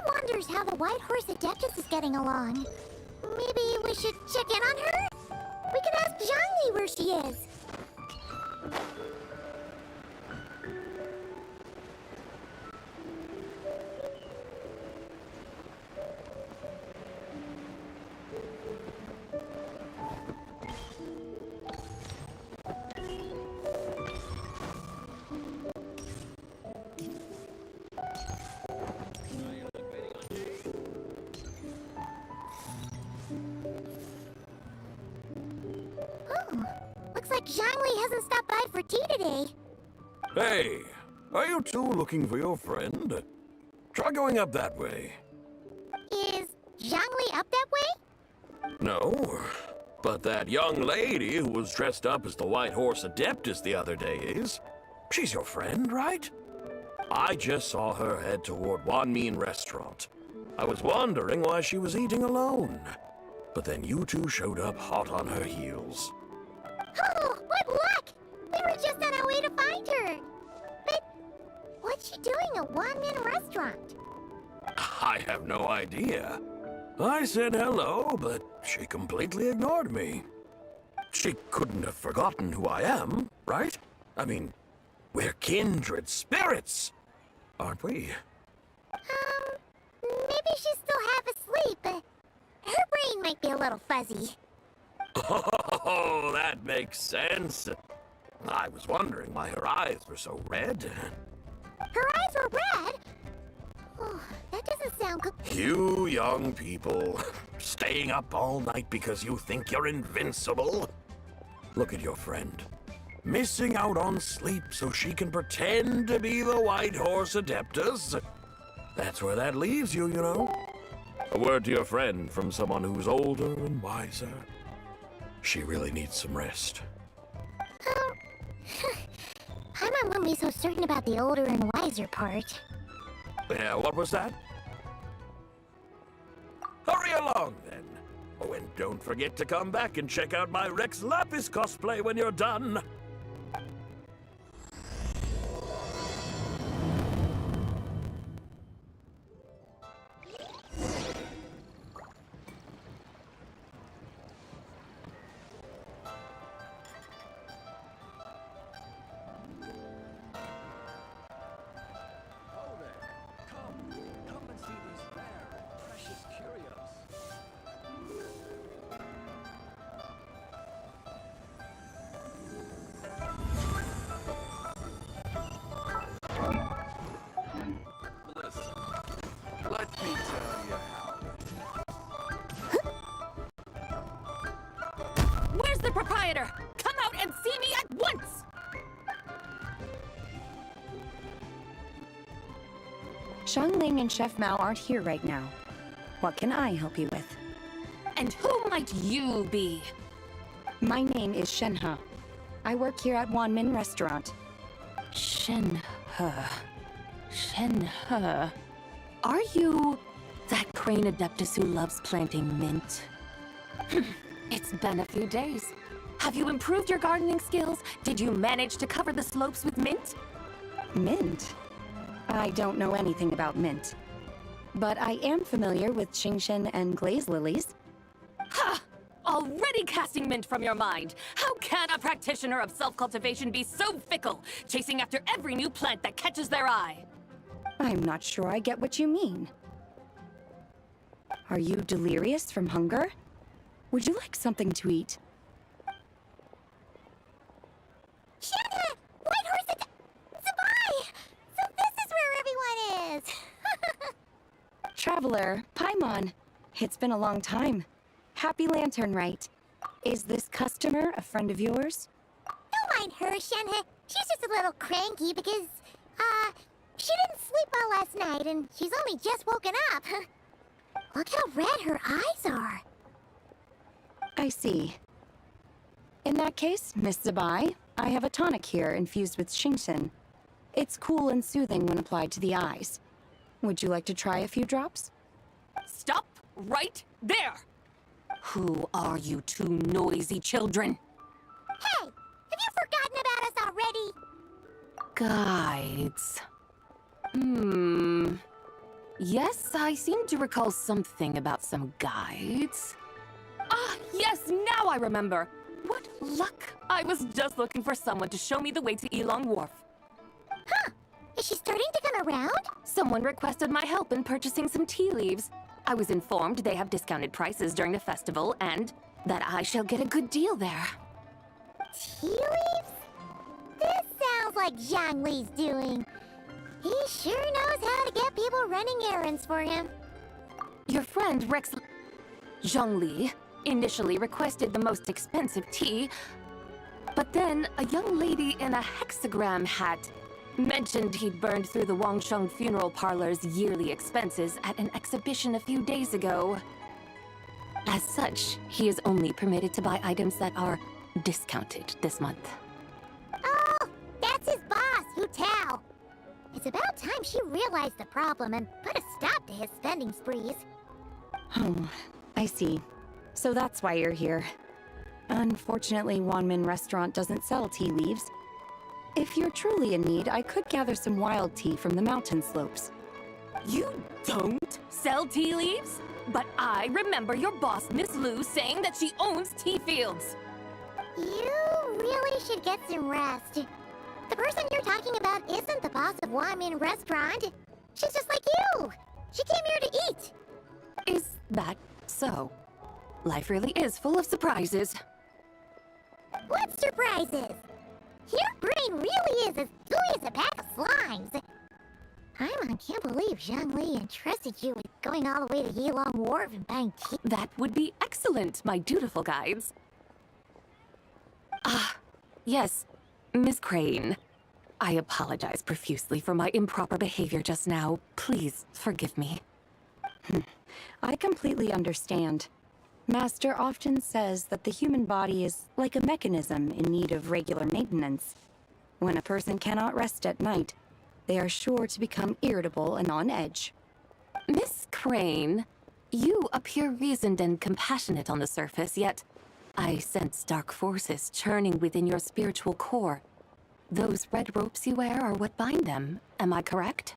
Wonders how the White Horse Adeptus is getting along. Maybe we should check in on her? We could ask Zhangli where she is. Looks like Zhangli hasn't stopped by for tea today. Hey, are you two looking for your friend? Try going up that way. Is Zhangli up that way? No, but that young lady who was dressed up as the White Horse Adeptus the other day is. She's your friend, right? I just saw her head toward Wanmin Restaurant. I was wondering why she was eating alone. But then you two showed up hot on her heels. Oh, what luck! We were just on our way to find her. But what's she doing at Wanmin Restaurant? I have no idea. I said hello, but she completely ignored me. She couldn't have forgotten who I am, right? I mean, we're kindred spirits, aren't we? Maybe she's still half asleep, but her brain might be a little fuzzy. Oh, that makes sense. I was wondering why her eyes were so red. Her eyes were red? Oh, that doesn't sound good. You young people, staying up all night because you think you're invincible. Look at your friend, missing out on sleep so she can pretend to be the White Horse Adeptus. That's where that leaves you, you know. A word to your friend from someone who's older and wiser. She really needs some rest. Paimon wouldn't be so certain about the older and wiser part. Yeah, what was that? Hurry along, then. Oh, and don't forget to come back and check out my Rex Lapis cosplay when you're done. Where's the proprietor? Come out and see me at once! Xiangling and Chef Mao aren't here right now. What can I help you with? And who might you be? My name is Shenhe. I work here at Wanmin Restaurant. Shenhe. Shenhe. Are you that crane adeptus who loves planting mint? It's been a few days. Have you improved your gardening skills? Did you manage to cover the slopes with mint? Mint? I don't know anything about mint. But I am familiar with Qingshen and glaze lilies. Ha! Already casting mint from your mind. How can a practitioner of self-cultivation be so fickle, chasing after every new plant that catches their eye? I'm not sure I get what you mean. Are you delirious from hunger? Would you like something to eat? Shenhe! White Horse Sabai! So this is where everyone is! Traveler, Paimon. It's been a long time. Happy Lantern Rite. Is this customer a friend of yours? Don't mind her, Shenhe. She's just a little cranky because, She didn't sleep well last night, and she's only just woken up. Look how red her eyes are. I see. In that case, Miss Zabai, I have a tonic here infused with Shingshin. It's cool and soothing when applied to the eyes. Would you like to try a few drops? Stop right there! Who are you two noisy children? Hey, have you forgotten about us already? Guides. Yes, I seem to recall something about some guides. Ah, yes, now I remember. What luck! I was just looking for someone to show me the way to Elong Wharf. Huh, is she starting to come around? Someone requested my help in purchasing some tea leaves. I was informed they have discounted prices during the festival and that I shall get a good deal there. Tea leaves? This sounds like Zhang Li's doing. He sure knows how to get people running errands for him. Your friend Rex Zhang Li initially requested the most expensive tea, but then a young lady in a hexagram hat mentioned he'd burned through the Wangsheng funeral parlor's yearly expenses at an exhibition a few days ago. As such, he is only permitted to buy items that are discounted this month. Oh, that's his boss, Hu Tao. It's about time she realized the problem and put a stop to his spending sprees. Oh, I see. So that's why you're here. Unfortunately, Wanmin Restaurant doesn't sell tea leaves. If you're truly in need, I could gather some wild tea from the mountain slopes. You don't sell tea leaves? But I remember your boss, Miss Lu, saying that she owns tea fields. You really should get some rest. The person you're talking about isn't the boss of Wanmin Restaurant. She's just like you. She came here to eat. Is that so? Life really is full of surprises. What surprises? Your brain really is as gooey as a pack of slimes. I can't believe Zhang Li entrusted you with going all the way to Yilong Wharf and buying tea. That would be excellent, my dutiful guides. Ah, yes, Miss Crane. I apologize profusely for my improper behavior just now. Please forgive me. I completely understand. Master often says that the human body is like a mechanism in need of regular maintenance. When a person cannot rest at night, they are sure to become irritable and on edge. Miss Crane, you appear reasoned and compassionate on the surface, yet I sense dark forces churning within your spiritual core. Those red ropes you wear are what bind them, am I correct?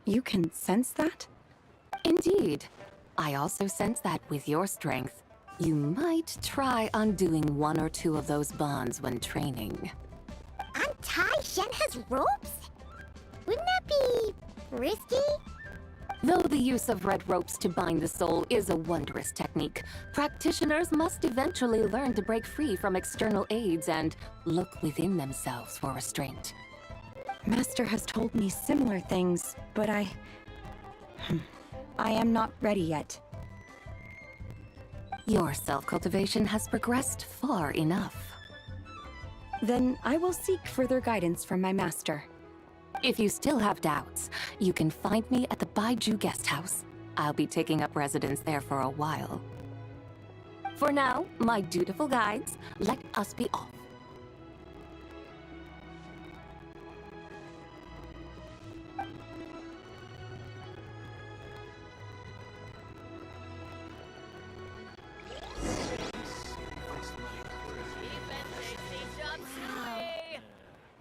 You can sense that? Indeed. I also sense that with your strength, you might try undoing one or two of those bonds when training. Untie Shen has ropes? Wouldn't that be risky? Though the use of red ropes to bind the soul is a wondrous technique, practitioners must eventually learn to break free from external aids and look within themselves for restraint. Master has told me similar things, but I am not ready yet. Your self-cultivation has progressed far enough. Then I will seek further guidance from my master. If you still have doubts, you can find me at the Baiju Guest House. I'll be taking up residence there for a while. For now, my dutiful guides, let us be off.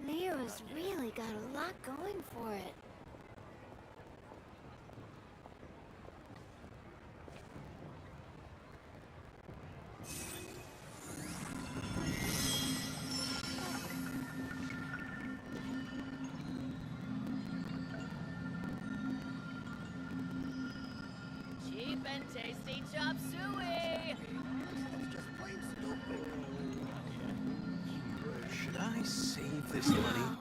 Nero's really got a lot going for it. Cheap and tasty chop suey! Should I save this money?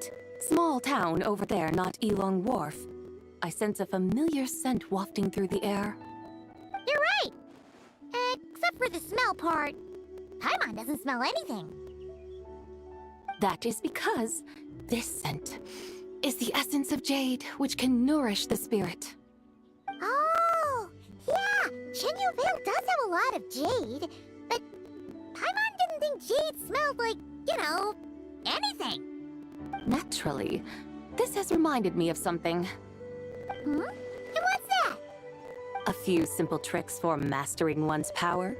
right. Small town over there, not Elong Wharf. I sense a familiar scent wafting through the air. You're right! Except for the smell part. Paimon doesn't smell anything. That is because this scent is the essence of jade, which can nourish the spirit. Oh, yeah! Shenyu Vale does have a lot of jade, but Paimon didn't think jade smelled like, anything. Naturally, this has reminded me of something. Hmm? And what's that? A few simple tricks for mastering one's power.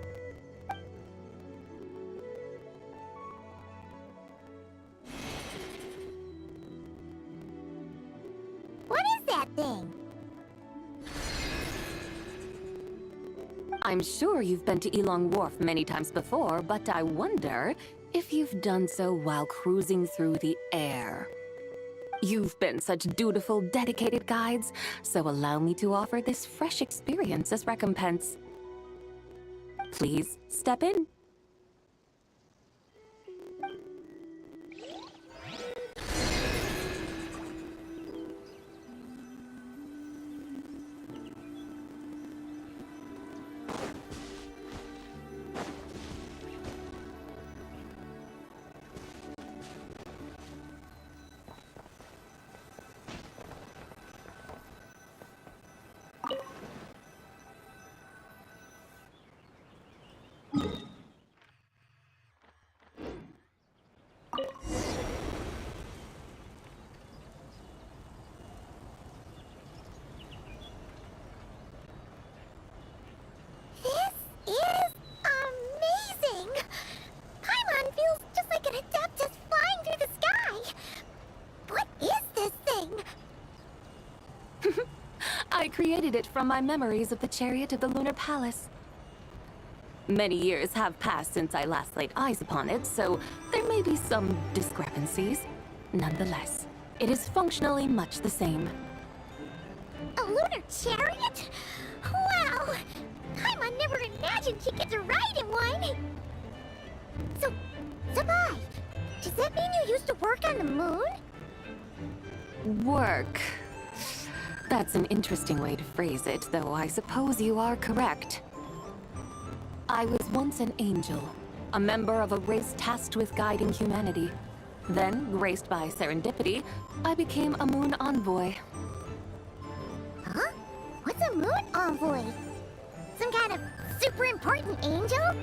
What is that thing? I'm sure you've been to Elong Wharf many times before, but I wonder if you've done so while cruising through the air. You've been such dutiful, dedicated guides, so allow me to offer this fresh experience as recompense. Please step in. This is amazing! Paimon feels just like an Adeptus flying through the sky! What is this thing? I created it from my memories of the chariot of the Lunar Palace. Many years have passed since I last laid eyes upon it, so there may be some discrepancies. Nonetheless, it is functionally much the same. A lunar chariot? Wow! Paimon never imagined she'd get to ride in one! So, Sabai, does that mean you used to work on the moon? Work. That's an interesting way to phrase it, though I suppose you are correct. I was once an angel, a member of a race tasked with guiding humanity. Then, graced by serendipity, I became a moon envoy. Huh? What's a moon envoy? Some kind of super important angel?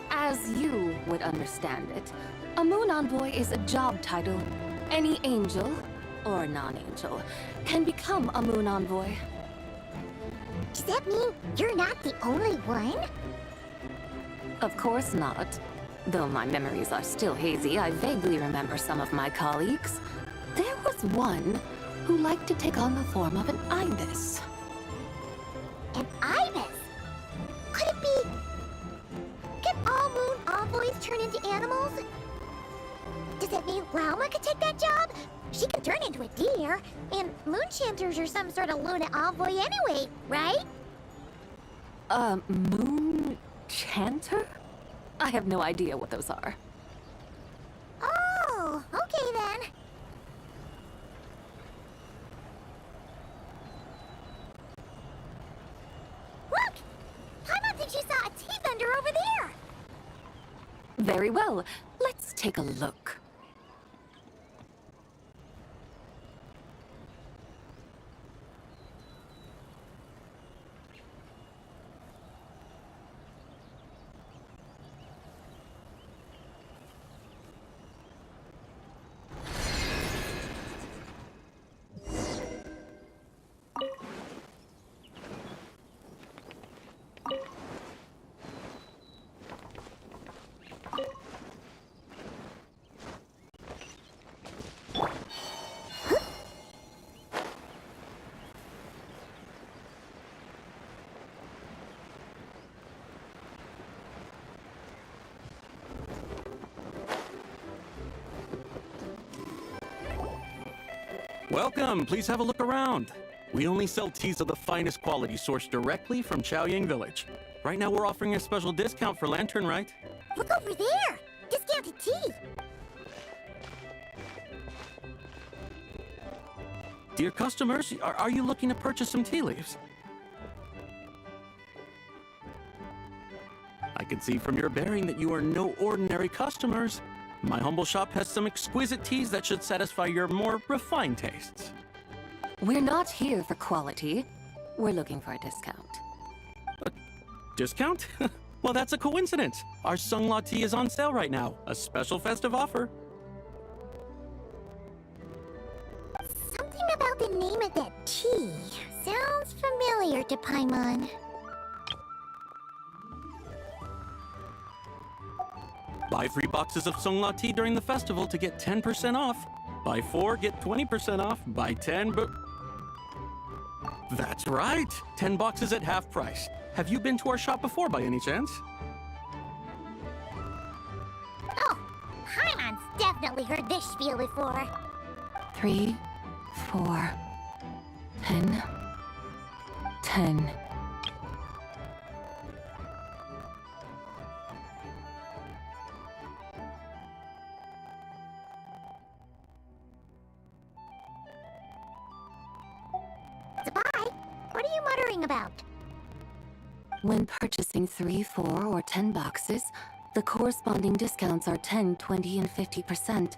As you would understand it, a moon envoy is a job title. Any angel, or non-angel, can become a moon envoy. Does that mean you're not the only one? Of course not. Though my memories are still hazy, I vaguely remember some of my colleagues. There was one who liked to take on the form of an ibis. An ibis? Could it be... Can all moon envoys turn into animals? Does that mean Lauma could take that job? She can turn into a deer, and moon chanters are some sort of Luna envoy anyway, right? Moon chanter? I have no idea what those are. Oh, okay then. Look! Paimon thinks she saw a T-Thunder over there! Very well. Let's take a look. Welcome, please have a look around. We only sell teas of the finest quality sourced directly from Chaoyang Village. Right now we're offering a special discount for Lantern Rite. Look over there! Discounted tea! Dear customers, are you looking to purchase some tea leaves? I can see from your bearing that you are no ordinary customers. My humble shop has some exquisite teas that should satisfy your more refined tastes. We're not here for quality. We're looking for a discount. Discount? Well, that's a coincidence. Our Sunglaw tea is on sale right now. A special festive offer. Something about the name of that tea sounds familiar to Paimon. Buy 3 boxes of Sunglaw tea during the festival to get 10% off. Buy 4, get 20% off. Buy 10, but... That's right! 10 boxes at half price. Have you been to our shop before by any chance? Oh, Paimon's definitely heard this spiel before. 3, 4, 10, 10. Zabai, what are you muttering about? When purchasing 3, 4, or 10 boxes, the corresponding discounts are 10, 20, and 50%.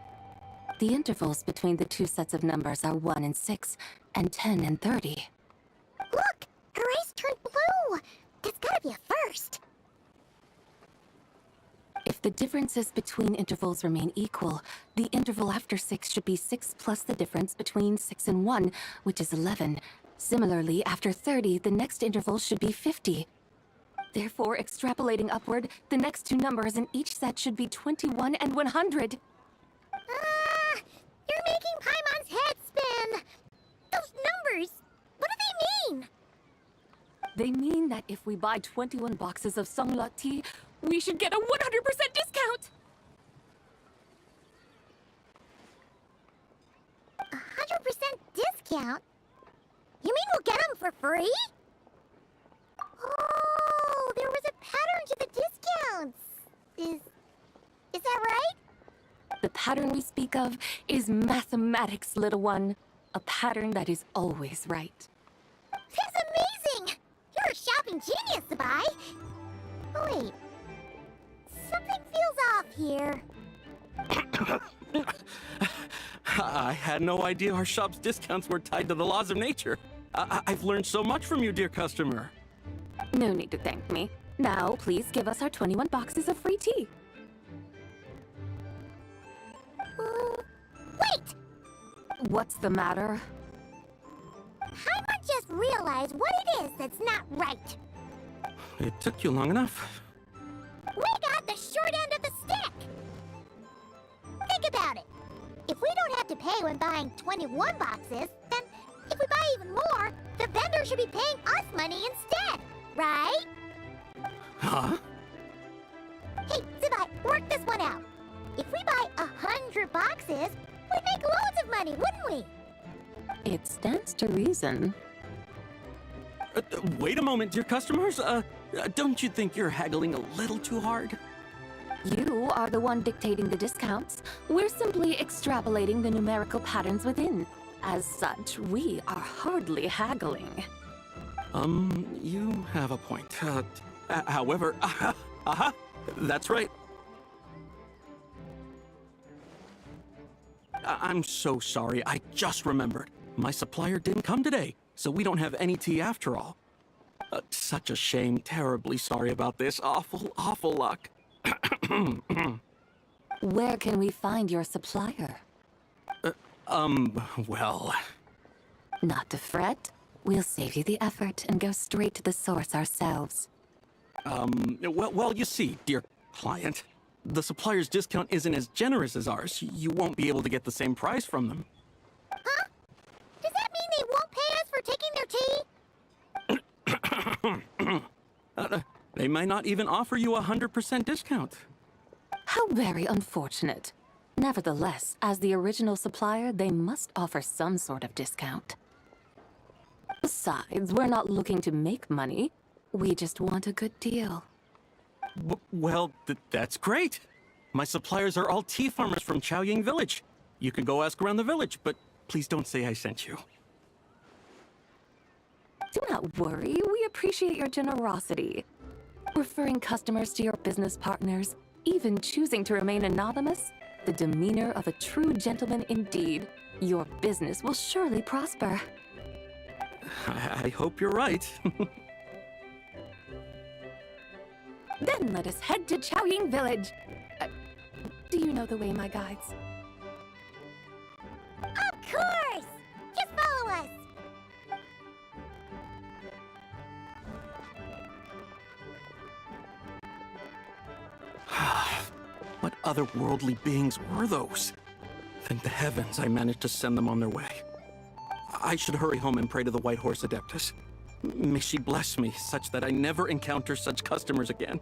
The intervals between the two sets of numbers are 1 and 6, and 10 and 30. Look! Her eyes turned blue! That's gotta be a first! If the differences between intervals remain equal, the interval after 6 should be 6 plus the difference between 6 and 1, which is 11. Similarly, after 30, the next interval should be 50. Therefore, extrapolating upward, the next two numbers in each set should be 21 and 100. You're making Paimon's head spin! Those numbers, what do they mean? They mean that if we buy 21 boxes of Sunglaw tea, we should get a 100% discount! 100% discount? You mean we'll get them for free? Oh, there was a pattern to the discounts. Is that right? The pattern we speak of is mathematics, little one. A pattern that is always right. That's amazing! You're a shopping genius, Zabai. Oh, wait. Something feels off here. I had no idea our shop's discounts were tied to the laws of nature. I've learned so much from you, dear customer. No need to thank me. Now, please give us our 21 boxes of free tea. Wait! What's the matter? Paimon just realized what it is that's not right. It took you long enough. We got the short end of the stick! Think about it. If we don't have to pay when buying 21 boxes, then if we buy even more, the vendor should be paying us money instead, right? Huh? Hey, Zabai, work this one out. If we buy 100 boxes, we'd make loads of money, wouldn't we? It stands to reason. Wait a moment, dear customers. Don't you think you're haggling a little too hard? You are the one dictating the discounts. We're simply extrapolating the numerical patterns within. As such, we are hardly haggling. You have a point. However, that's right. I'm so sorry. I just remembered. My supplier didn't come today, so we don't have any tea after all. Such a shame. Terribly sorry about this. Awful luck. Where can we find your supplier? Well... Not to fret. We'll save you the effort and go straight to the source ourselves. Well, you see, dear client, the supplier's discount isn't as generous as ours. You won't be able to get the same price from them. Huh? Does that mean they won't pay us for taking their tea? They might not even offer you a 100% discount. How very unfortunate. Nevertheless, as the original supplier, they must offer some sort of discount. Besides, we're not looking to make money. We just want a good deal. Well, that's great. My suppliers are all tea farmers from Chaoying Village. You can go ask around the village, but please don't say I sent you. Do not worry, we appreciate your generosity. Referring customers to your business partners, even choosing to remain anonymous, the demeanor of a true gentleman indeed. Your business will surely prosper. I hope you're right. Then let us head to Chaoying Village. Do you know the way, my guides? Of course! Just follow us! What otherworldly beings were those? Thank the heavens I managed to send them on their way. I should hurry home and pray to the White Horse Adeptus. May she bless me such that I never encounter such customers again.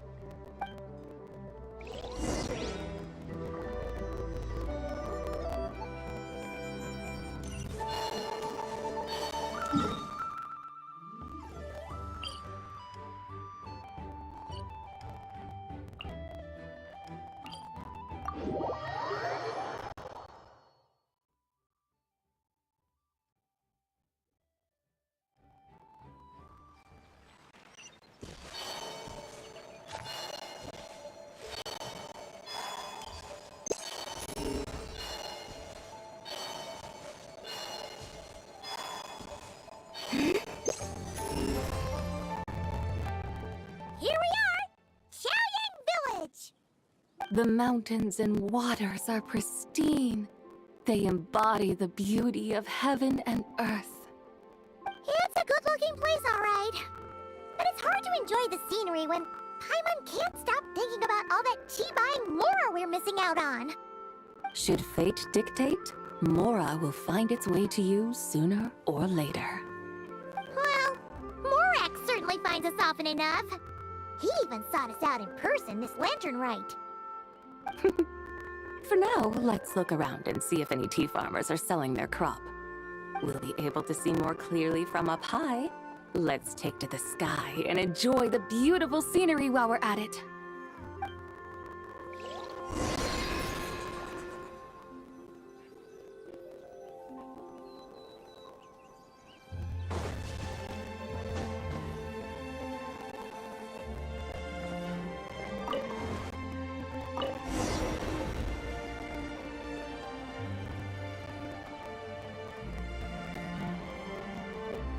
Here we are! Chaoying Village! The mountains and waters are pristine. They embody the beauty of heaven and earth. It's a good-looking place, all right. But it's hard to enjoy the scenery when Paimon can't stop thinking about all that tea-buying Mora we're missing out on. Should fate dictate, Mora will find its way to you sooner or later. Well, Morak certainly finds us often enough. He even sought us out in person this lantern rite. For now, let's look around and see if any tea farmers are selling their crop. We'll be able to see more clearly from up high. Let's take to the sky and enjoy the beautiful scenery while we're at it.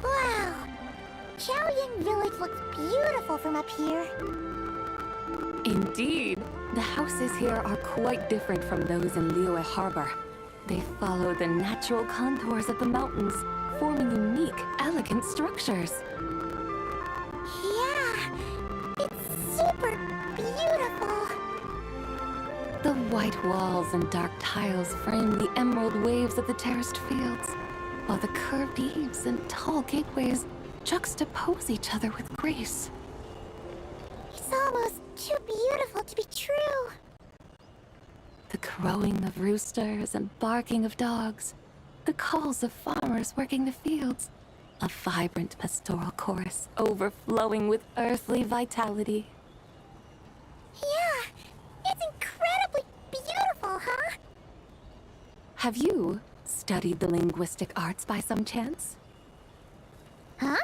Wow! Chaoying Village looks beautiful from up here. Indeed, the houses here are quite different from those in Liyue Harbor. They follow the natural contours of the mountains, forming unique, elegant structures. Yeah, it's super beautiful. The white walls and dark tiles frame the emerald waves of the terraced fields, while the curved eaves and tall gateways juxtapose each other with grace. It's almost too beautiful to be true. The crowing of roosters and barking of dogs, the calls of farmers working the fields, a vibrant pastoral chorus overflowing with earthly vitality. Yeah, it's incredibly beautiful, huh? Have you studied the linguistic arts by some chance? Huh?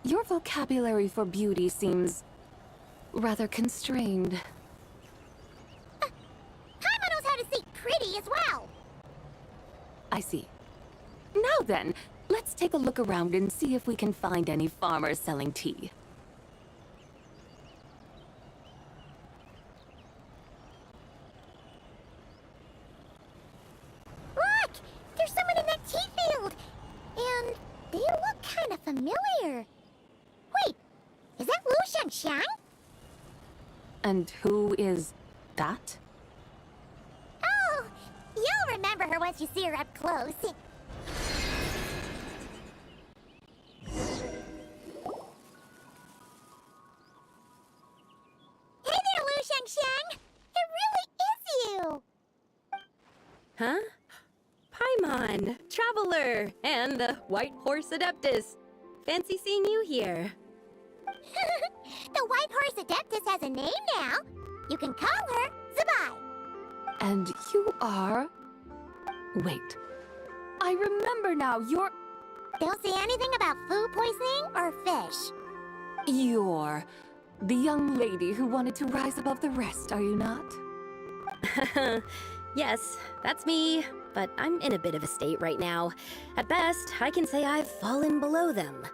Your vocabulary for beauty seems rather constrained. Paimon knows how to say pretty as well. I see. Now then, let's take a look around and see if we can find any farmers selling tea. Look! There's someone in that tea field! And they look kind of familiar. Wait, is that Lu Shangxiang? And who is that? Oh, you'll remember her once you see her up close. Hey there, Lu Shangxiang! It really is you! Huh? Paimon, Traveler, and the White Horse Adeptus. Fancy seeing you here. The White Horse Adeptus has a name now. You can call her Zabai. And you are... Wait. I remember now, you're... Don't say anything about food poisoning or fish. You're the young lady who wanted to rise above the rest, are you not? Yes, that's me, but I'm in a bit of a state right now. At best, I can say I've fallen below them.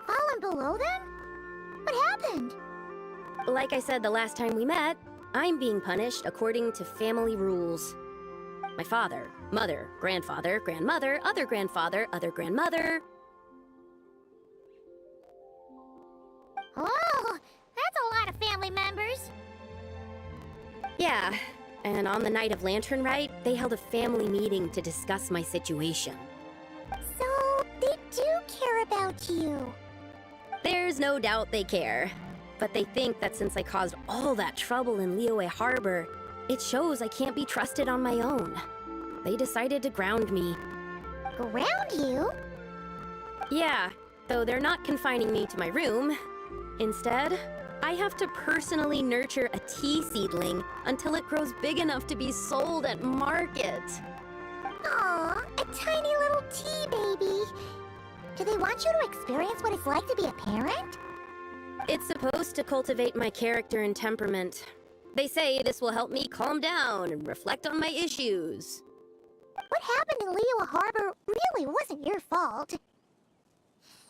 Fallen below them? What happened? Like I said the last time we met, I'm being punished according to family rules. My father, mother, grandfather, grandmother, other grandfather, other grandmother. Oh, that's a lot of family members. Yeah, and on the night of Lantern Rite, they held a family meeting to discuss my situation. So, they do care about you. There's no doubt they care. But they think that since I caused all that trouble in Liyue Harbor, it shows I can't be trusted on my own. They decided to ground me. Ground you? Yeah, though they're not confining me to my room. Instead, I have to personally nurture a tea seedling until it grows big enough to be sold at market. Aw, a tiny little tea baby. Do they want you to experience what it's like to be a parent? It's supposed to cultivate my character and temperament. They say this will help me calm down and reflect on my issues. What happened in Liyue Harbor really wasn't your fault.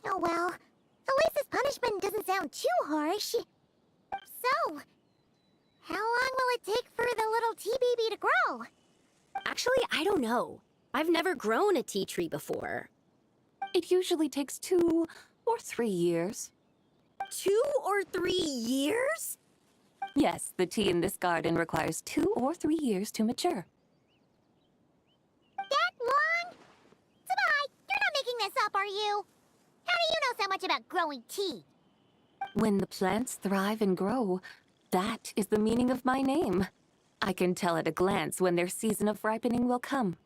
Oh well, at least this punishment doesn't sound too harsh. So, how long will it take for the little tea baby to grow? Actually, I don't know. I've never grown a tea tree before. It usually takes 2 or 3 years. 2 or 3 years? Yes, the tea in this garden requires 2 or 3 years to mature. That long? Sabai, you're not making this up, are you? How do you know so much about growing tea? When the plants thrive and grow, that is the meaning of my name. I can tell at a glance when their season of ripening will come.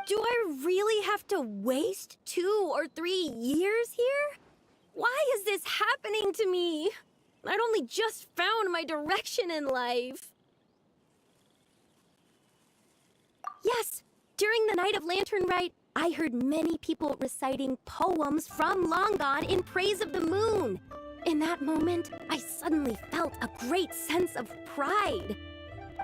Do I really have to waste 2 or 3 years here? Why is this happening to me? I'd only just found my direction in life. Yes, during the night of Lantern Rite, I heard many people reciting poems from Long Gone in praise of the moon. In that moment, I suddenly felt a great sense of pride.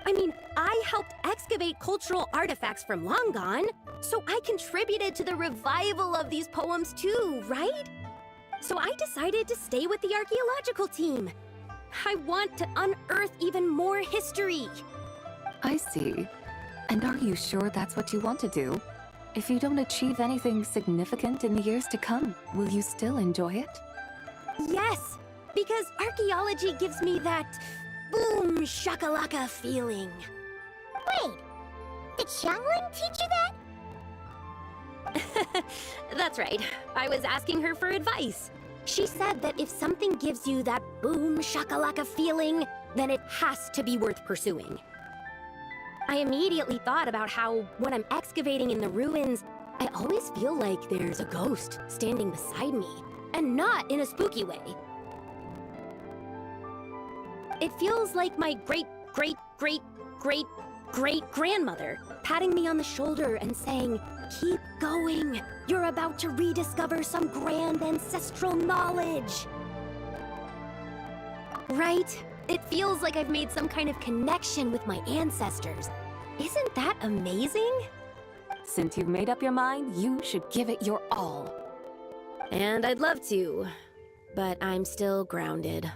I mean, I helped excavate cultural artifacts from Long Gone, so I contributed to the revival of these poems too, right? So I decided to stay with the archaeological team. I want to unearth even more history. I see. And are you sure that's what you want to do? If you don't achieve anything significant in the years to come, will you still enjoy it? Yes, because archaeology gives me that boom shakalaka feeling. Wait, did Xiangling teach you that? That's right. I was asking her for advice. She said that if something gives you that boom shakalaka feeling, then it has to be worth pursuing. I immediately thought about how, when I'm excavating in the ruins, I always feel like there's a ghost standing beside me, and not in a spooky way. It feels like my great-great-great-great-great-grandmother patting me on the shoulder and saying, "Keep going. You're about to rediscover some grand ancestral knowledge." Right? It feels like I've made some kind of connection with my ancestors. Isn't that amazing? Since you've made up your mind, you should give it your all. And I'd love to, but I'm still grounded.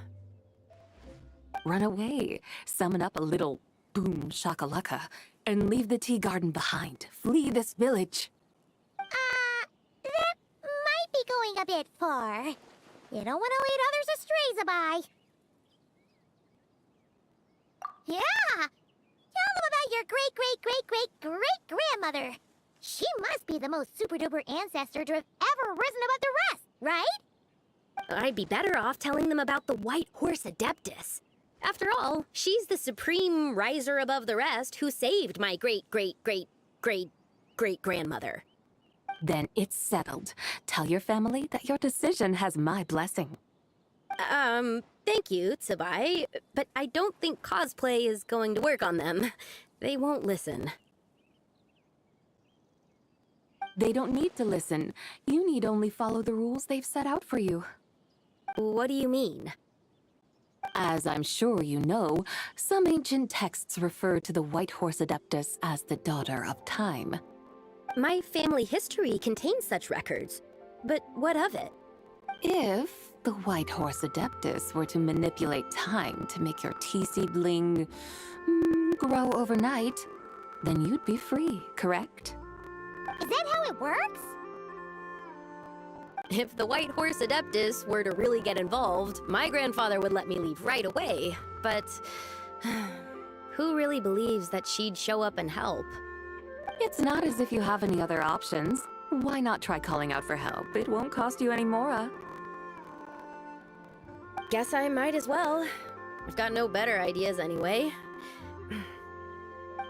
Run away, summon up a little boom shakalaka, and leave the tea garden behind. Flee this village. That might be going a bit far. You don't want to lead others astray, Sabai. Yeah! Tell them about your great-great-great-great-great-grandmother. She must be the most super-duper ancestor to have ever risen above the rest, right? I'd be better off telling them about the White Horse Adeptus. After all, she's the supreme riser above the rest who saved my great-great-great-great-great-grandmother. Then it's settled. Tell your family that your decision has my blessing. Thank you, Tsubai, but I don't think cosplay is going to work on them. They won't listen. They don't need to listen. You need only follow the rules they've set out for you. What do you mean? As I'm sure you know, some ancient texts refer to the White Horse Adeptus as the Daughter of Time. My family history contains such records. But what of it? If the White Horse Adeptus were to manipulate time to make your tea-seedling grow overnight, then you'd be free, correct? Is that how it works? If the White Horse Adeptus were to really get involved, my grandfather would let me leave right away. But who really believes that she'd show up and help? It's not as if you have any other options. Why not try calling out for help? It won't cost you any more. Guess I might as well. I've got no better ideas anyway.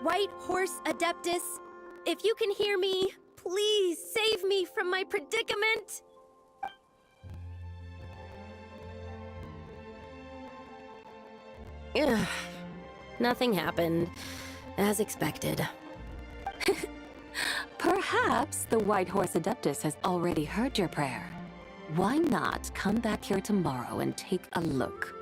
White Horse Adeptus, if you can hear me, please save me from my predicament! Ugh. Nothing happened, as expected. Perhaps the White Horse Adeptus has already heard your prayer. Why not come back here tomorrow and take a look?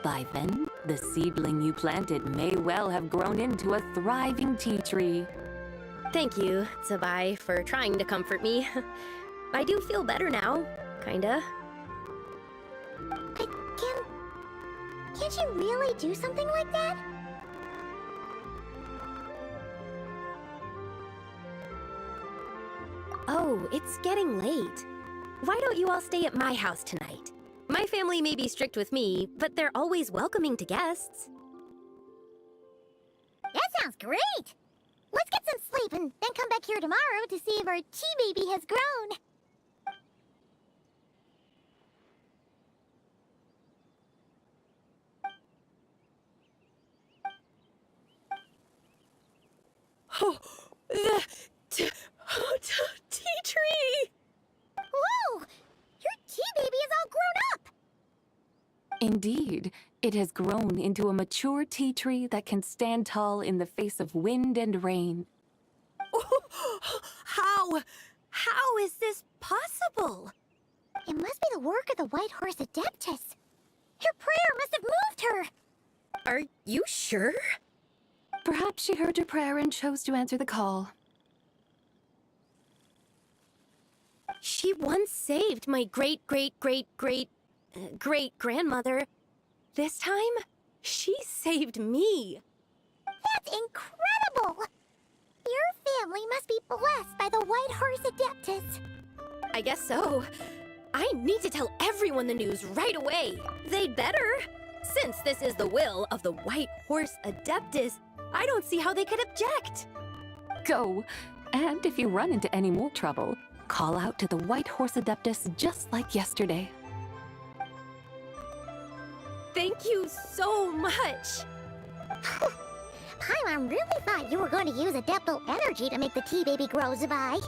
By then, the seedling you planted may well have grown into a thriving tea tree. Thank you, Tsabai, for trying to comfort me. I do feel better now, kinda. Can't you really do something like that? Oh, it's getting late. Why don't you all stay at my house tonight? My family may be strict with me, but they're always welcoming to guests. That sounds great! Let's get some sleep and then come back here tomorrow to see if our tea baby has grown. Oh, the tea tree! Whoa! Your tea baby is all grown up! Indeed, it has grown into a mature tea tree that can stand tall in the face of wind and rain. How is this possible? It must be the work of the White Horse Adeptus. Her prayer must have moved her! Are you sure? Perhaps she heard your prayer and chose to answer the call. She once saved my great-great-great-great-great-grandmother. This time, she saved me. That's incredible! Your family must be blessed by the White Horse Adeptus. I guess so. I need to tell everyone the news right away. They'd better. Since this is the will of the White Horse Adeptus, I don't see how they could object. Go! And if you run into any more trouble, call out to the White Horse Adeptus just like yesterday. Thank you so much. Paimon really thought you were going to use Adeptal energy to make the tea baby grow, Zabai.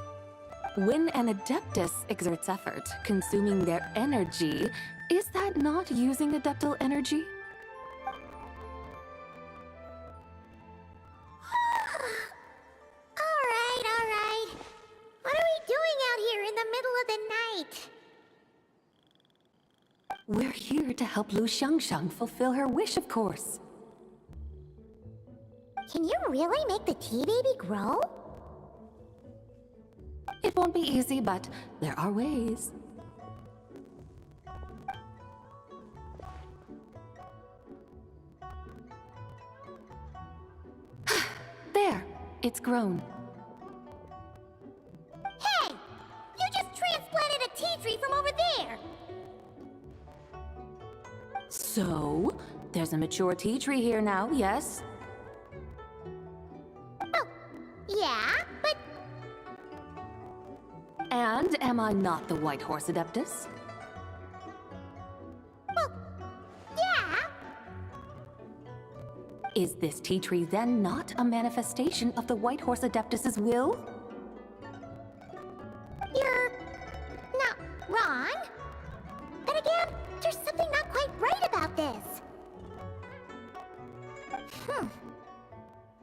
When an Adeptus exerts effort, consuming their energy, is that not using Adeptal energy? Alright. What are we doing out here in the middle of the night? We're here to help Lu Xiangxiang fulfill her wish, of course. Can you really make the tea baby grow? It won't be easy, but there are ways. There, it's grown. Hey! You just transplanted a tea tree from over there! So, there's a mature tea tree here now, yes? Oh, yeah, but And am I not the White Horse Adeptus? well, yeah. Is this tea tree then not a manifestation of the White Horse Adeptus's will? You're not wrong. But again, there's something not quite right about this.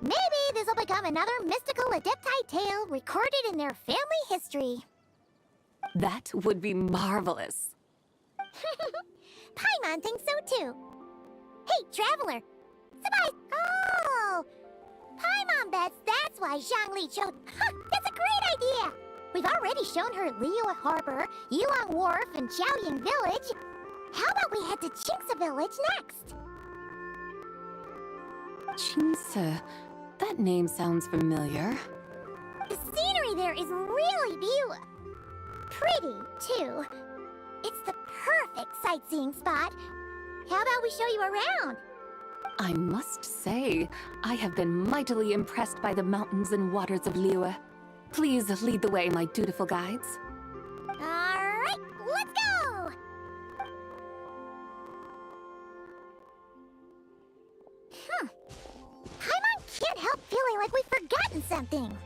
Maybe this will become another mystical Adepti tale recorded in their family history. That would be marvelous. Paimon thinks so too. Hey, Traveler! Surprise! Oh! Paimon bets that's why Zhongli chose... Huh, that's a great idea! We've already shown her Liyue Harbor, Yulong Wharf, and Xiaoying Village. How about we head to Qingce Village next? Qingce. That name sounds familiar. The scenery there is really pretty, too. It's the perfect sightseeing spot. How about we show you around? I must say, I have been mightily impressed by the mountains and waters of Liyue. Please lead the way, my dutiful guides. Alright, let's go! Paimon can't help feeling like we've forgotten something.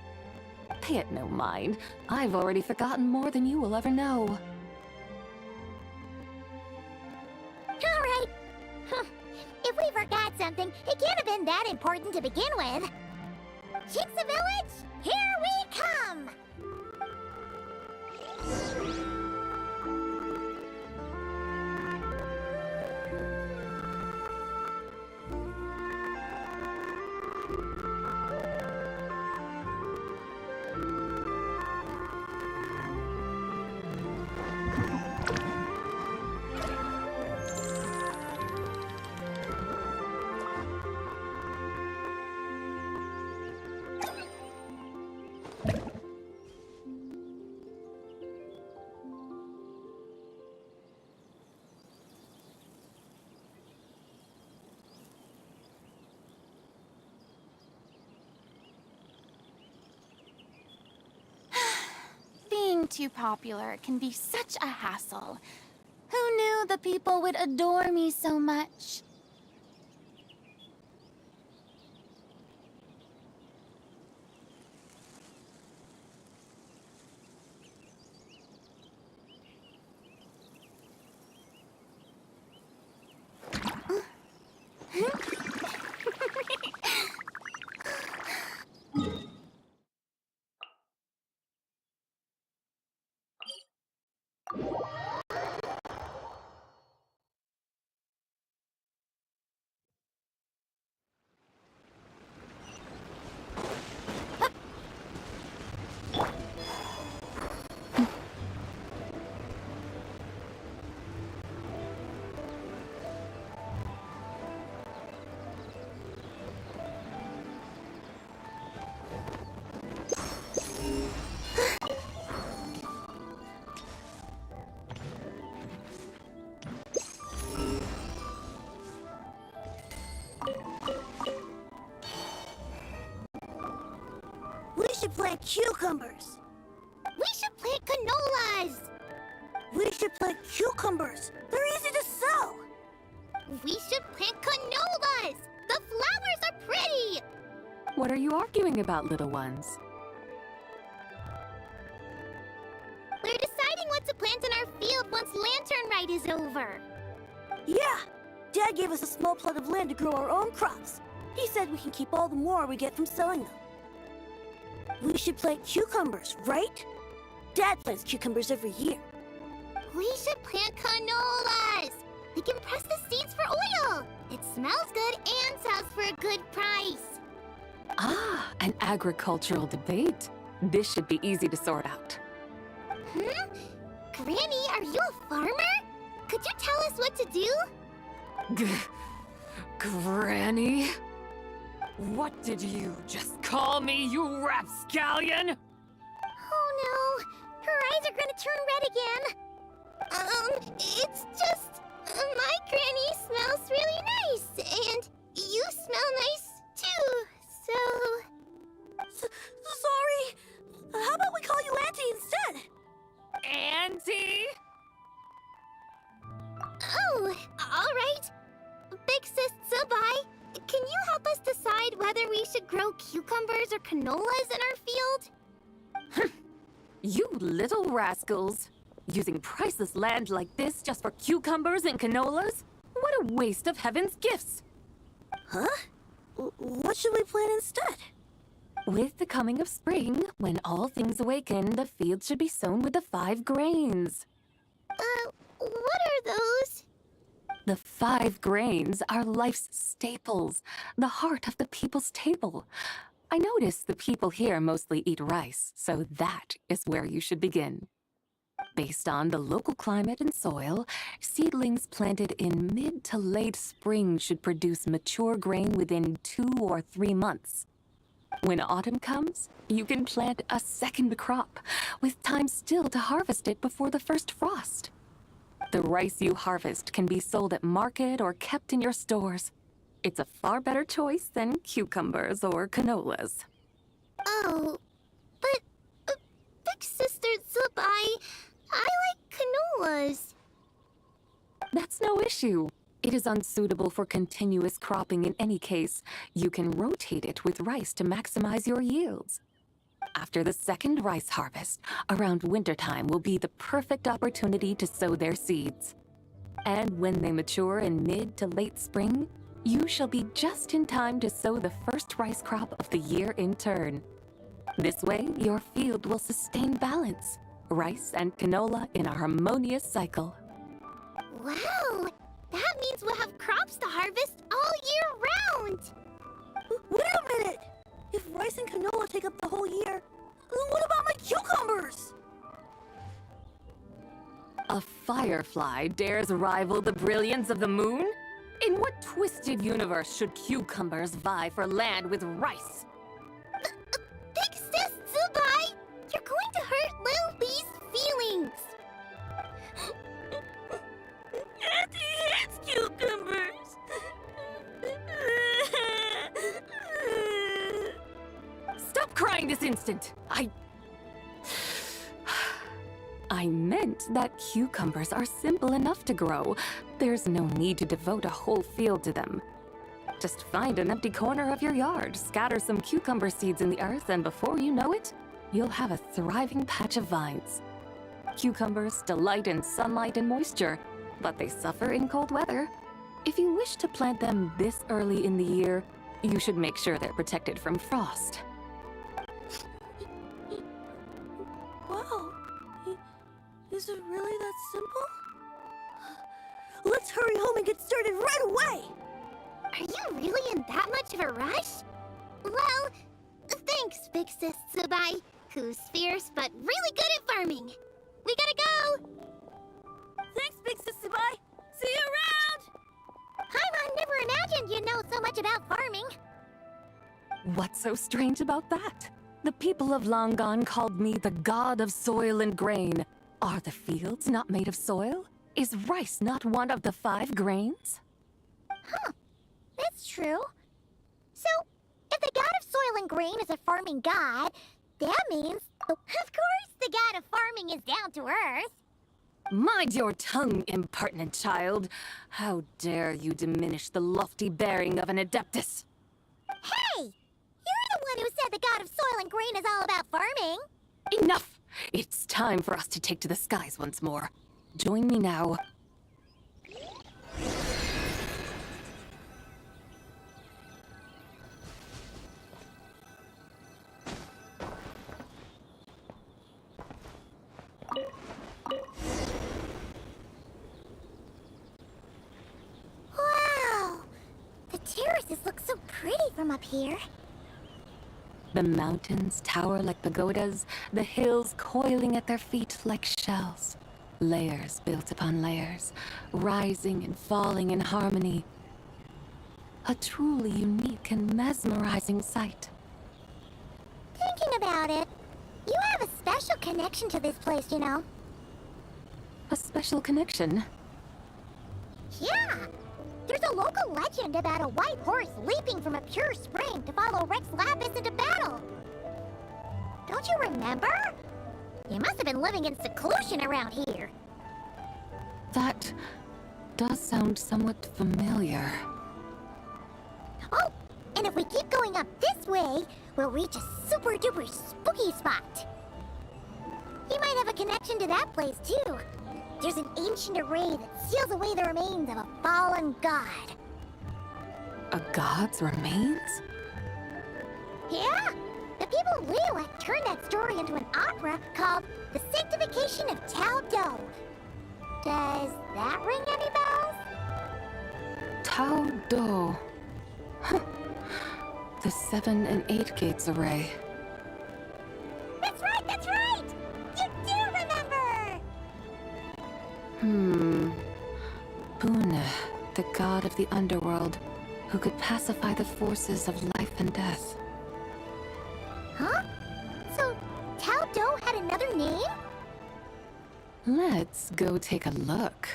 Pay it no mind. I've already forgotten more than you will ever know. Alright. If we forgot something, it can't have been that important to begin with. Qingce Village, here we come! Being too popular can be such a hassle. Who knew the people would adore me so much? We should plant cucumbers. We should plant canolas! We should plant cucumbers. They're easy to sow. We should plant canolas! The flowers are pretty! What are you arguing about, little ones? We're deciding what to plant in our field once Lantern Rite is over. Yeah. Dad gave us a small plot of land to grow our own crops. He said we can keep all the more we get from selling them. We should plant cucumbers, right? Dad plants cucumbers every year. We should plant canolas! We can press the seeds for oil! It smells good and sells for a good price. Ah, an agricultural debate. This should be easy to sort out. Granny, are you a farmer? Could you tell us what to do? Granny? What did you just call me, you rapscallion? Oh no, her eyes are gonna turn red again. It's just, my granny smells really nice, and you smell nice too, so... Sorry. How about we call you Auntie instead? Auntie? Oh, alright. Big sis Zubai, can you help us decide whether we should grow cucumbers or canolas in our field? You little rascals. Using priceless land like this just for cucumbers and canolas? What a waste of heaven's gifts! Huh? What should we plant instead? With the coming of spring, when all things awaken, the field should be sown with the 5 grains. What are those? The 5 grains are life's staples, the heart of the people's table. I notice the people here mostly eat rice, so that is where you should begin. Based on the local climate and soil, seedlings planted in mid to late spring should produce mature grain within 2 or 3 months. When autumn comes, you can plant a second crop, with time still to harvest it before the first frost. The rice you harvest can be sold at market or kept in your stores. It's a far better choice than cucumbers or canolas. Oh, but Big Sister Zubai, I like canolas. That's no issue. It is unsuitable for continuous cropping in any case. You can rotate it with rice to maximize your yields. After the second rice harvest, around wintertime will be the perfect opportunity to sow their seeds. And when they mature in mid to late spring, you shall be just in time to sow the first rice crop of the year in turn. This way, your field will sustain balance, rice and canola in a harmonious cycle. Wow, that means we'll have crops to harvest all year round. Wait a minute! If rice and canola take up the whole year, what about my cucumbers? A firefly dares rival the brilliance of the moon? In what twisted universe should cucumbers vie for land with rice? Big Sis Zubai, you're going to hurt Lil Bee's feelings. Auntie hates cucumbers! Stop crying this instant! I meant that cucumbers are simple enough to grow. There's no need to devote a whole field to them. Just find an empty corner of your yard, scatter some cucumber seeds in the earth, and before you know it, you'll have a thriving patch of vines. Cucumbers delight in sunlight and moisture, but they suffer in cold weather. If you wish to plant them this early in the year, you should make sure they're protected from frost. Wow. Is it really that simple? Let's hurry home and get started right away! Are you really in that much of a rush? Well, thanks, Big Sis Zubai, who's fierce but really good at farming. We gotta go! Thanks, Big Sis Zubai! See you around! Paimon never imagined you'd know so much about farming. What's so strange about that? The people of Long Gone called me the god of soil and grain. Are the fields not made of soil? Is rice not one of the 5 grains? Huh, that's true. So, if the god of soil and grain is a farming god, that means, of course, the god of farming is down to earth. Mind your tongue, impertinent child. How dare you diminish the lofty bearing of an adeptus? Hey! You're the one who said the god of soil and grain is all about farming. Enough! It's time for us to take to the skies once more. Join me now. Wow! The terraces look so pretty from up here. The mountains tower like pagodas, the hills coiling at their feet like shells. Layers built upon layers, rising and falling in harmony. A truly unique and mesmerizing sight. Thinking about it, you have a special connection to this place, you know. A special connection. Yeah! There's a local legend about a white horse leaping from a pure spring to follow Rex Lapis into battle. Don't you remember? You must have been living in seclusion around here. That does sound somewhat familiar. Oh, and if we keep going up this way, we'll reach a super duper spooky spot. You might have a connection to that place too. There's an ancient array that seals away the remains of a fallen god. A god's remains? Yeah? The people of Liyue turned that story into an opera called The Sanctification of Tao Do. Does that ring any bells? Tao Do. Huh. The 7 and 8 gates array. That's right, that's right! You do remember! Buna, the god of the underworld, who could pacify the forces of life and death. Huh? So, Tao Do had another name? Let's go take a look.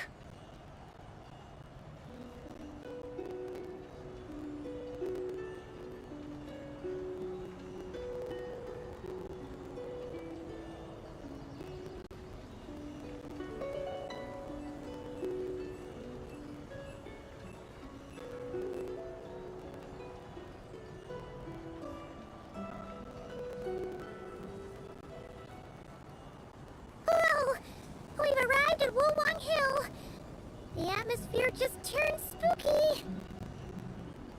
Hello! We've arrived at Wulong Hill. The atmosphere just turned spooky.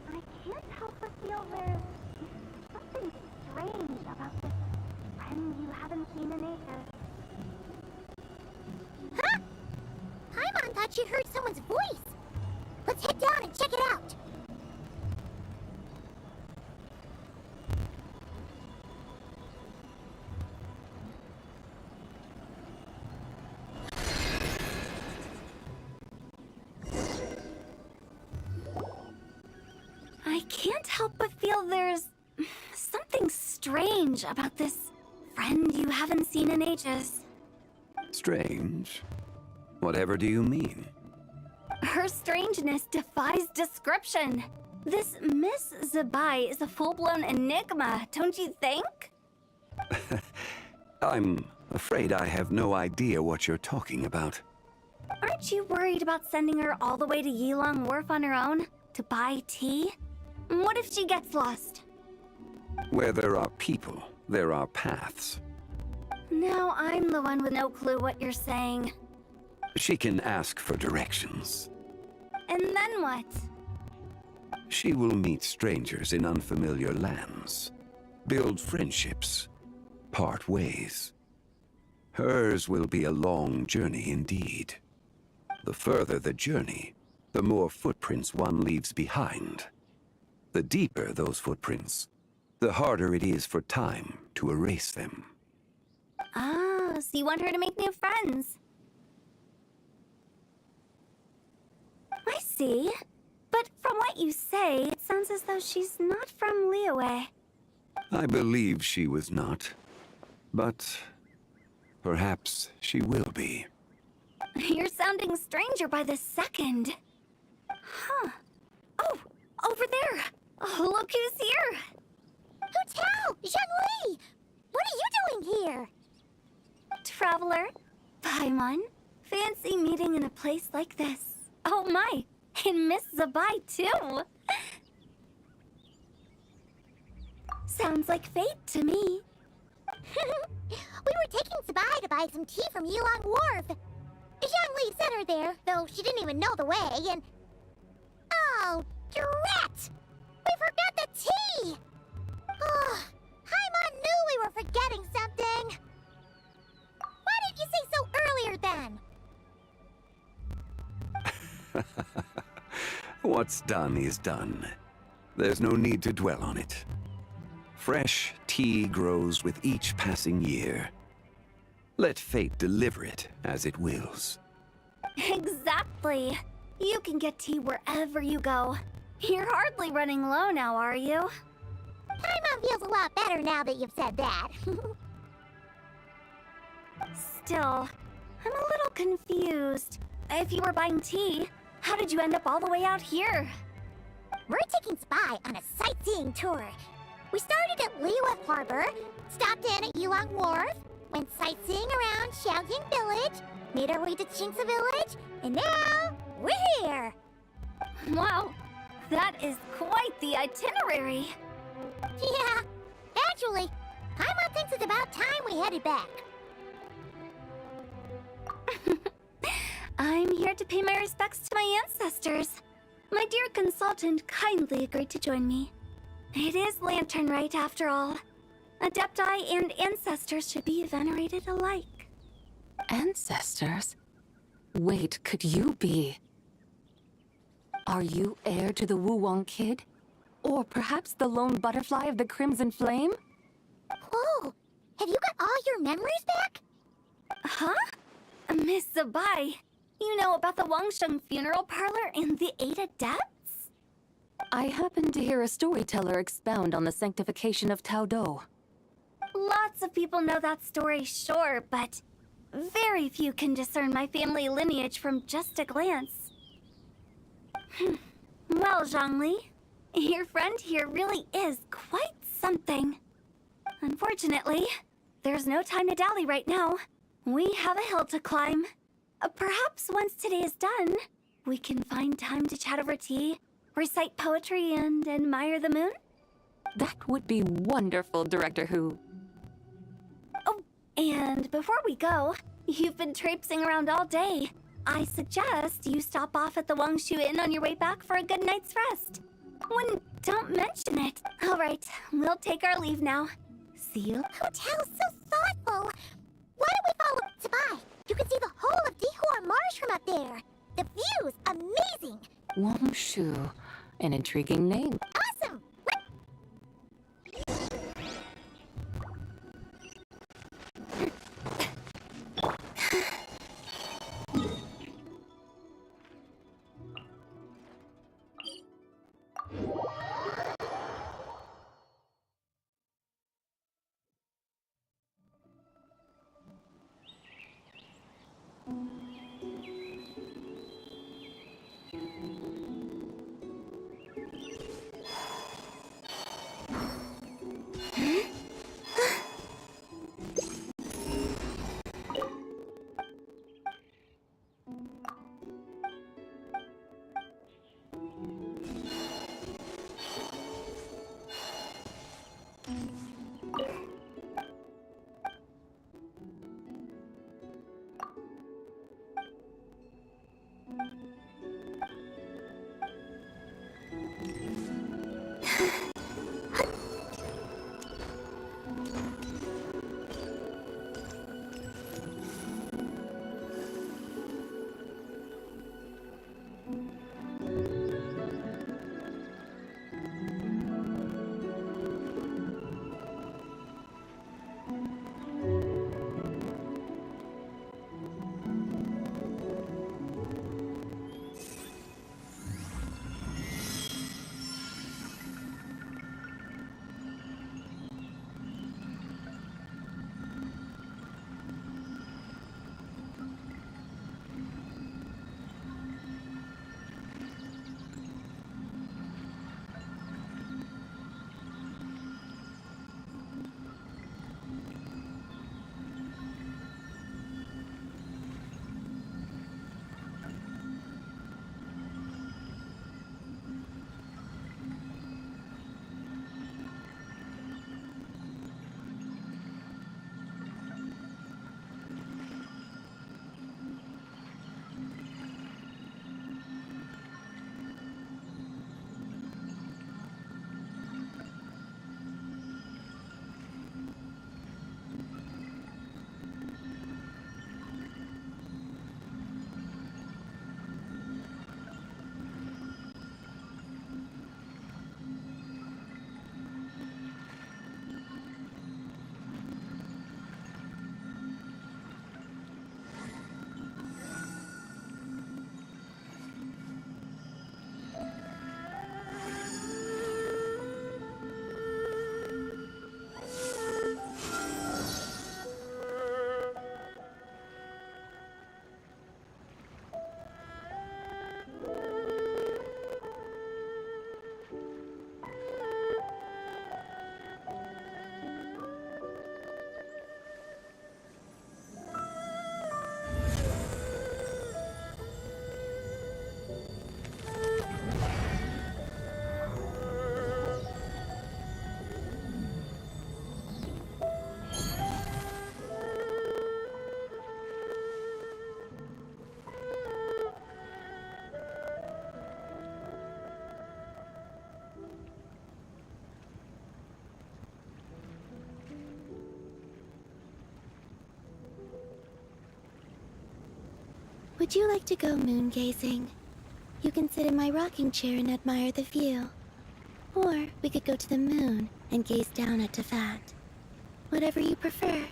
I can't help but feel there's something strange about this friend you haven't seen in ages. Huh? Paimon thought she heard someone's voice. Let's head down and check it out. I can't help but feel there's something strange about this friend you haven't seen in ages. Strange? Whatever do you mean? Her strangeness defies description. This Miss Zabai is a full-blown enigma, don't you think? I'm afraid I have no idea what you're talking about. Aren't you worried about sending her all the way to Yilong Wharf on her own to buy tea? What if she gets lost? Where there are people, there are paths. Now I'm the one with no clue what you're saying. She can ask for directions. And then what? She will meet strangers in unfamiliar lands, build friendships, part ways. Hers will be a long journey indeed. The further the journey, the more footprints one leaves behind. The deeper those footprints, the harder it is for time to erase them. Ah, so you want her to make new friends? I see. But from what you say, it sounds as though she's not from Liyue. I believe she was not, but perhaps she will be. You're sounding stranger by the second. Huh. Oh, over there. Oh, look who's here. Hu-Tao! Zhongli! What are you doing here? Traveler, Paimon, fancy meeting in a place like this. Oh my, and Miss Zabai too. Sounds like fate to me. We were taking Zabai to buy some tea from Yilong Wharf. Zhongli sent her there, though she didn't even know the way, and... Oh, drat! We forgot the tea! Oh, Paimon knew we were forgetting something! Why didn't you say so earlier then? What's done is done. There's no need to dwell on it. Fresh tea grows with each passing year. Let fate deliver it as it wills. Exactly. You can get tea wherever you go. You're hardly running low now, are you? Paimon feels a lot better now that you've said that. Still, I'm a little confused. If you were buying tea, how did you end up all the way out here? We're taking Spy on a sightseeing tour. We started at Liyue Harbor, stopped in at Yilong Wharf, went sightseeing around Xiaoying Village, made our way to Qingce Village, and now we're here. Wow, that is quite the itinerary. Yeah, actually, Paimon thinks it's about time we headed back. I'm here to pay my respects to my ancestors. My dear consultant kindly agreed to join me. It is Lantern Rite, after all. Adepti and ancestors should be venerated alike. Ancestors? Wait, could you be? Are you heir to the Wu-Wong kid? Or perhaps the lone butterfly of the Crimson Flame? Whoa! Have you got all your memories back? Huh? Miss Zabai, you know about the Wangsheng funeral parlor and the 8 adepts? I happened to hear a storyteller expound on the sanctification of Tao Do. Lots of people know that story, sure, but very few can discern my family lineage from just a glance. Well, Zhongli, your friend here really is quite something. Unfortunately, there's no time to dally right now. We have a hill to climb. Perhaps once today is done, we can find time to chat over tea, recite poetry, and admire the moon? That would be wonderful, Director Hu. Oh, and before we go, you've been traipsing around all day. I suggest you stop off at the Wangshu Inn on your way back for a good night's rest. Don't mention it. All right, we'll take our leave now. See you. Hotel's so thoughtful. Why don't we follow Tabai? You can see the whole of Dihua Marsh from up there. The view's amazing. Wangshu, an intriguing name. Awesome. Would you like to go moon gazing? You can sit in my rocking chair and admire the view. Or we could go to the moon and gaze down at Tefat. Whatever you prefer.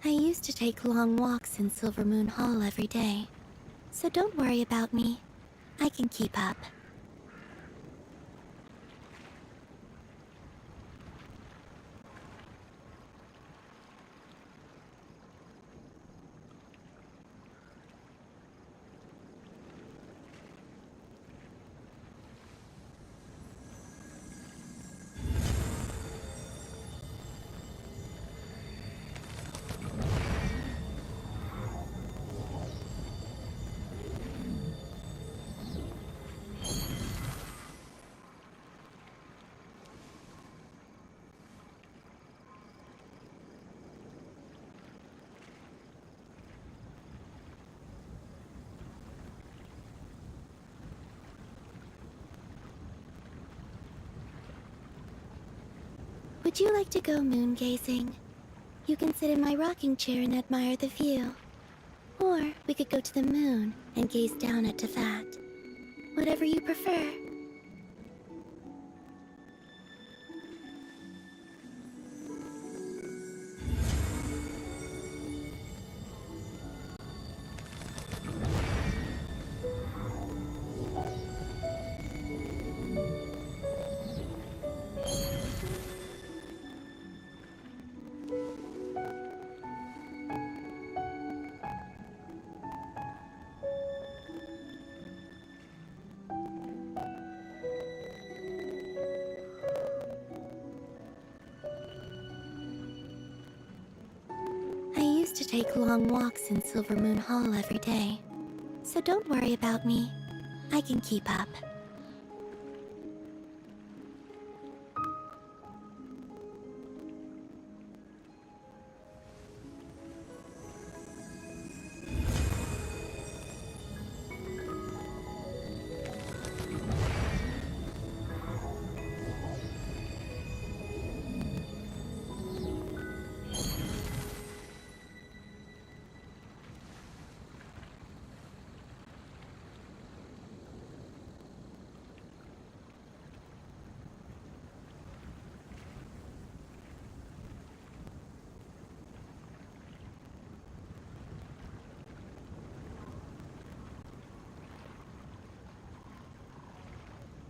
I used to take long walks in Silver Moon Hall every day, so don't worry about me. I can keep up. Would you like to go moon gazing? You can sit in my rocking chair and admire the view. Or we could go to the moon and gaze down at Tefat. Whatever you prefer. I used to take long walks in Silver Moon Hall every day, so don't worry about me. I can keep up.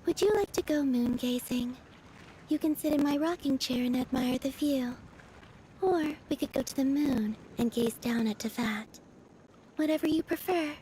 Would you like to go moon gazing? You can sit in my rocking chair and admire the view. Or we could go to the moon and gaze down at Tefat. Whatever you prefer.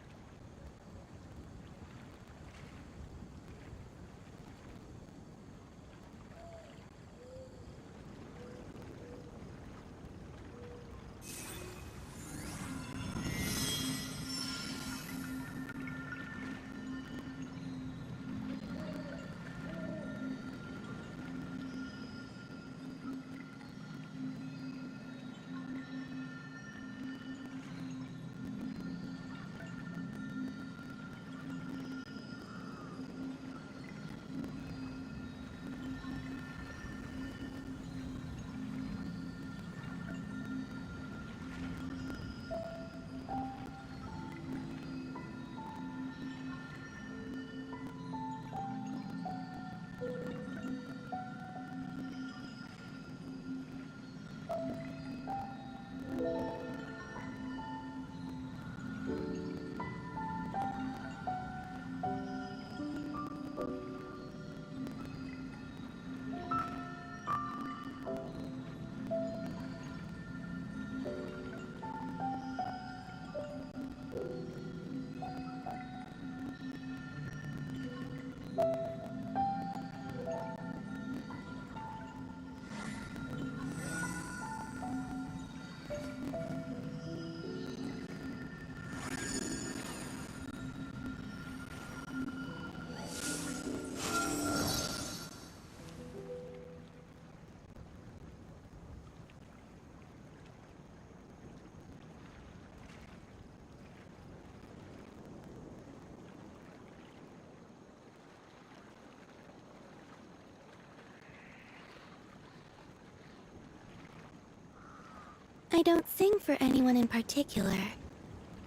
I don't sing for anyone in particular.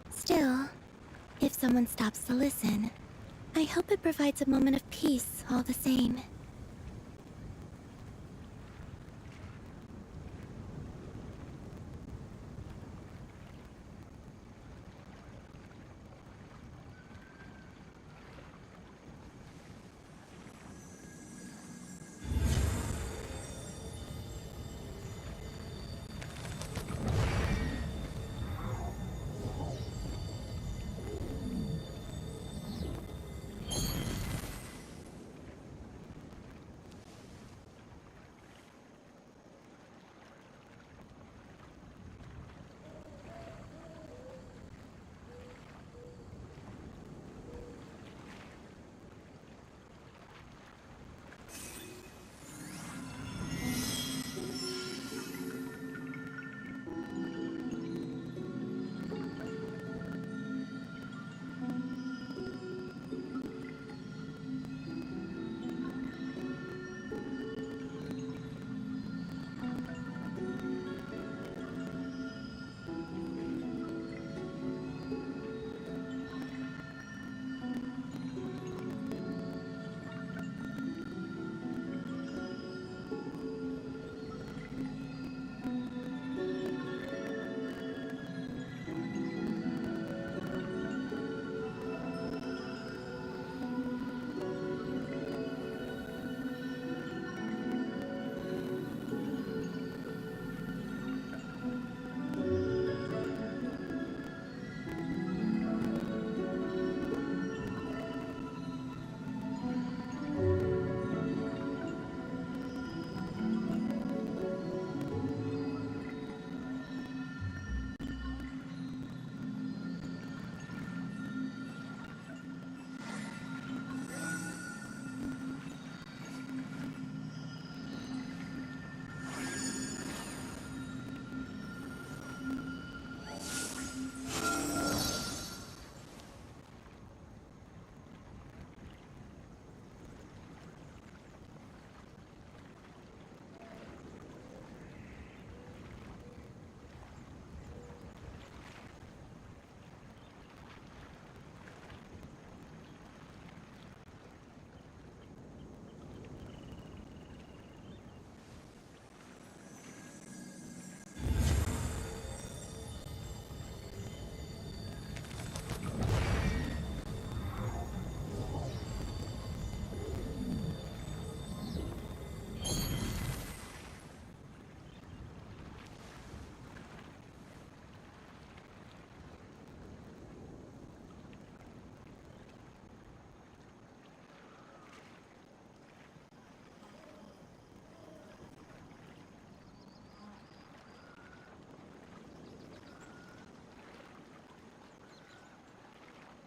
Still, if someone stops to listen, I hope it provides a moment of peace all the same.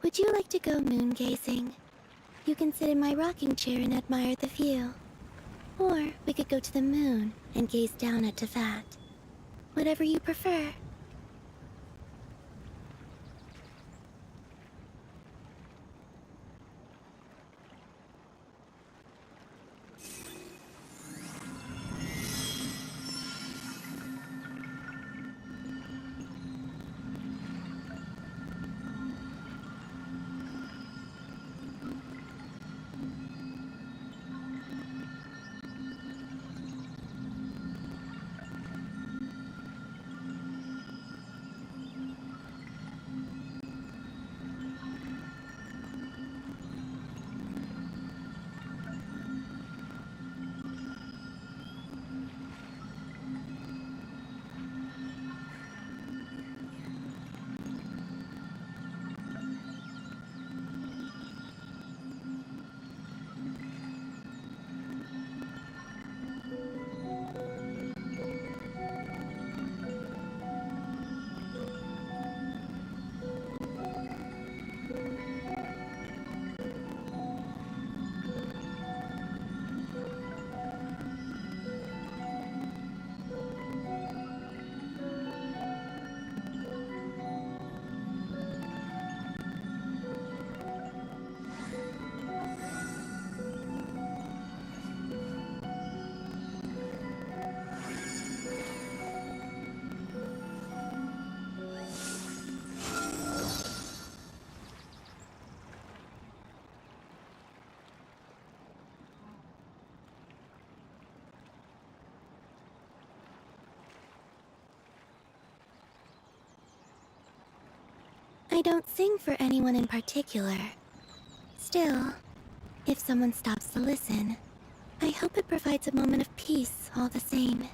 Would you like to go moon gazing? You can sit in my rocking chair and admire the view. Or we could go to the moon and gaze down at Tefat. Whatever you prefer. I don't sing for anyone in particular. Still, if someone stops to listen, I hope it provides a moment of peace all the same.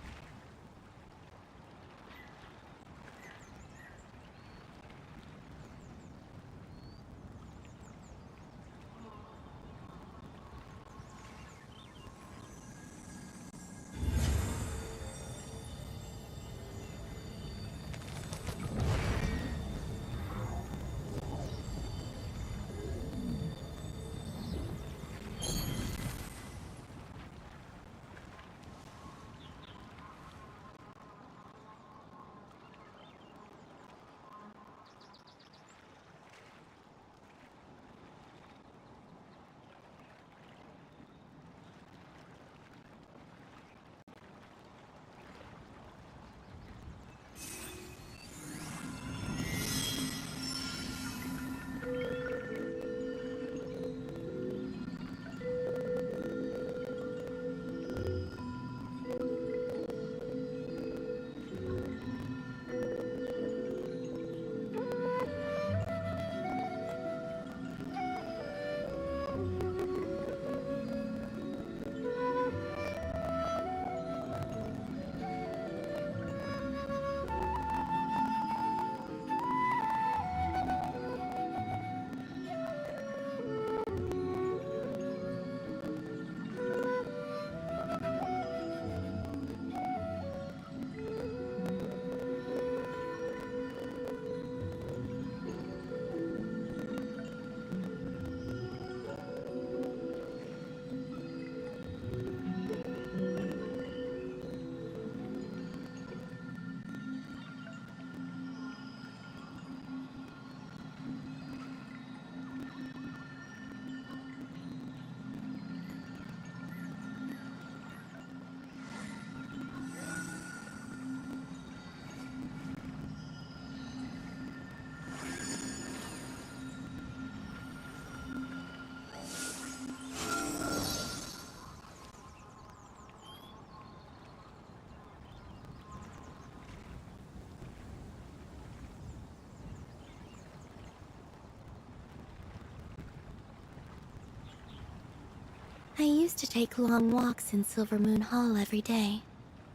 I used to take long walks in Silver Moon Hall every day,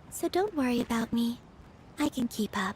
so don't worry about me. I can keep up.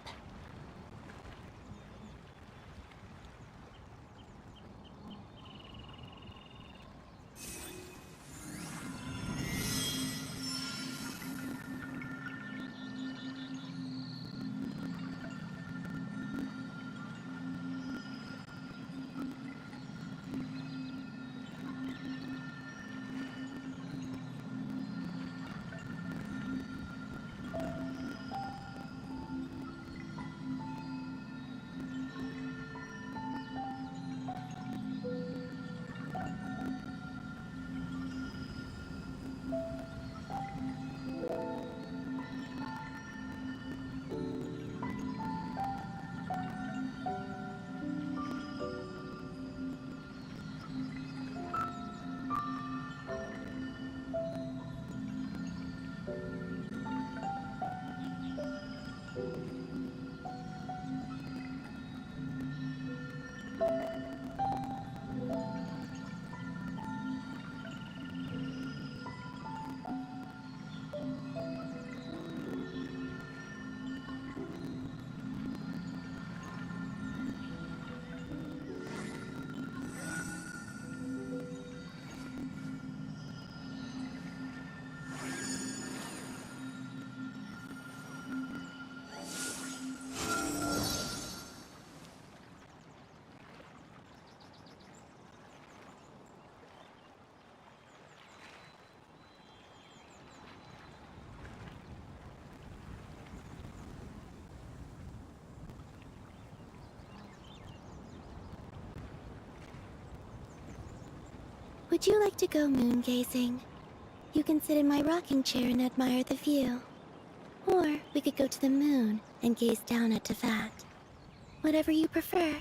Would you like to go moon gazing? You can sit in my rocking chair and admire the view. Or we could go to the moon and gaze down at Tefat. Whatever you prefer.